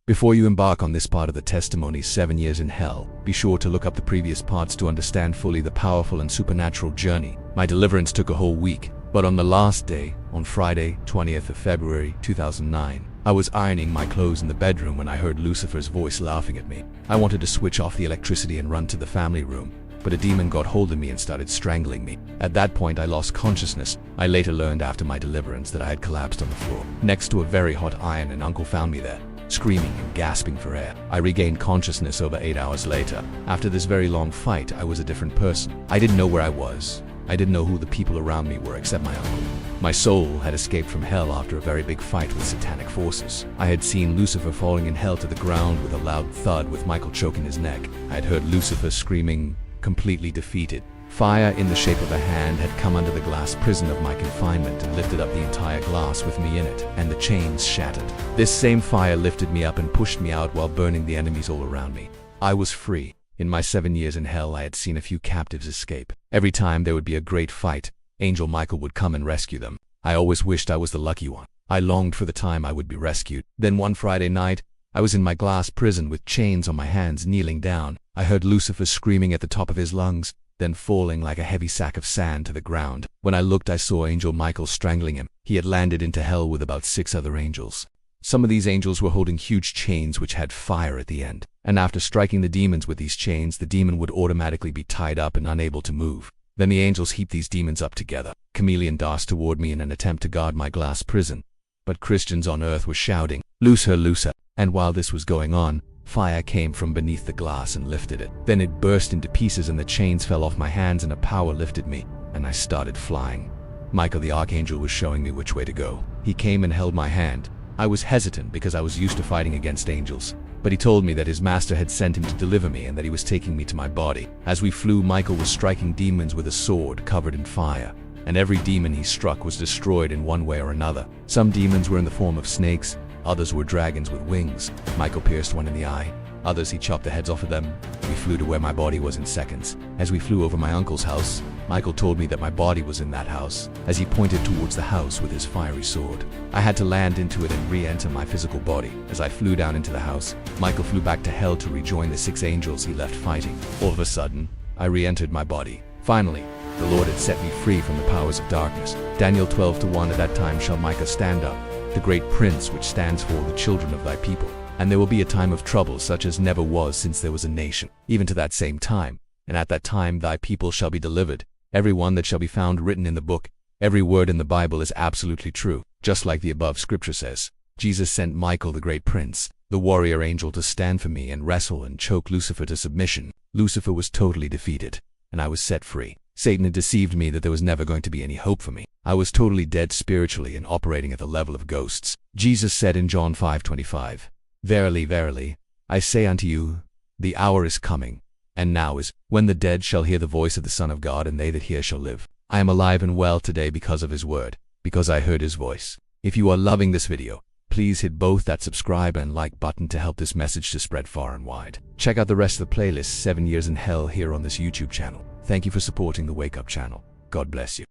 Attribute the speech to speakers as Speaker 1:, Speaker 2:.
Speaker 1: Before you embark on this part of the Testimonies 7 Years in Hell, be sure to look up the previous parts to understand fully the powerful and supernatural journey. My deliverance took a whole week, but on the last day, on Friday, 20th of February 2009, I was ironing my clothes in the bedroom when I heard Lucifer's voice laughing at me. I wanted to switch off the electricity and run to the family room, but a demon got hold of me and started strangling me. At that point I lost consciousness. I later learned after my deliverance that I had collapsed on the floor, next to a very hot iron, and Uncle found me there, screaming and gasping for air. I regained consciousness over 8 hours later. After this very long fight, I was a different person. I didn't know where I was. I didn't know who the people around me were except my uncle. My soul had escaped from hell after a very big fight with satanic forces. I had seen Lucifer falling in hell to the ground with a loud thud with Michael choking his neck. I had heard Lucifer screaming, completely defeated. Fire in the shape of a hand had come under the glass prison of my confinement and lifted up the entire glass with me in it, and the chains shattered. This same fire lifted me up and pushed me out while burning the enemies all around me. I was free. In my 7 years in hell, I had seen a few captives escape. Every time there would be a great fight, Angel Michael would come and rescue them. I always wished I was the lucky one. I longed for the time I would be rescued. Then one Friday night, I was in my glass prison with chains on my hands, kneeling down. I heard Lucifer screaming at the top of his lungs, then falling like a heavy sack of sand to the ground. When I looked, I saw Angel Michael strangling him. He had landed into hell with about 6 other angels. Some of these angels were holding huge chains which had fire at the end, and after striking the demons with these chains, the demon would automatically be tied up and unable to move. Then the angels heaped these demons up together. Chameleon danced toward me in an attempt to guard my glass prison, but Christians on earth were shouting, "Loose her, loose her." And while this was going on, fire came from beneath the glass and lifted it. Then it burst into pieces and the chains fell off my hands and a power lifted me, and I started flying. Michael the Archangel was showing me which way to go. He came and held my hand. I was hesitant because I was used to fighting against angels, but he told me that his master had sent him to deliver me and that he was taking me to my body. As we flew, Michael was striking demons with a sword covered in fire, and every demon he struck was destroyed in one way or another. Some demons were in the form of snakes, others were dragons with wings. Michael pierced one in the eye. Others he chopped the heads off of them. We flew to where my body was in seconds. As we flew over my uncle's house, Michael told me that my body was in that house, as he pointed towards the house with his fiery sword. I had to land into it and re-enter my physical body. As I flew down into the house, Michael flew back to hell to rejoin the 6 angels he left fighting. All of a sudden, I re-entered my body. Finally, the Lord had set me free from the powers of darkness. Daniel 12:1, at that time shall Micah stand up, the great prince which stands for the children of thy people. And there will be a time of trouble such as never was since there was a nation, even to that same time. And at that time thy people shall be delivered, every one that shall be found written in the book. Every word in the Bible is absolutely true, just like the above scripture says. Jesus sent Michael the great prince, the warrior angel, to stand for me and wrestle and choke Lucifer to submission. Lucifer was totally defeated, and I was set free. Satan had deceived me that there was never going to be any hope for me. I was totally dead spiritually and operating at the level of ghosts. Jesus said in John 5:25, "Verily, verily, I say unto you, the hour is coming, and now is, when the dead shall hear the voice of the Son of God, and they that hear shall live." I am alive and well today because of his word, because I heard his voice. If you are loving this video, please hit both that subscribe and like button to help this message to spread far and wide. Check out the rest of the playlist 7 Years in Hell here on this YouTube channel. Thank you for supporting the Wake Up channel. God bless you.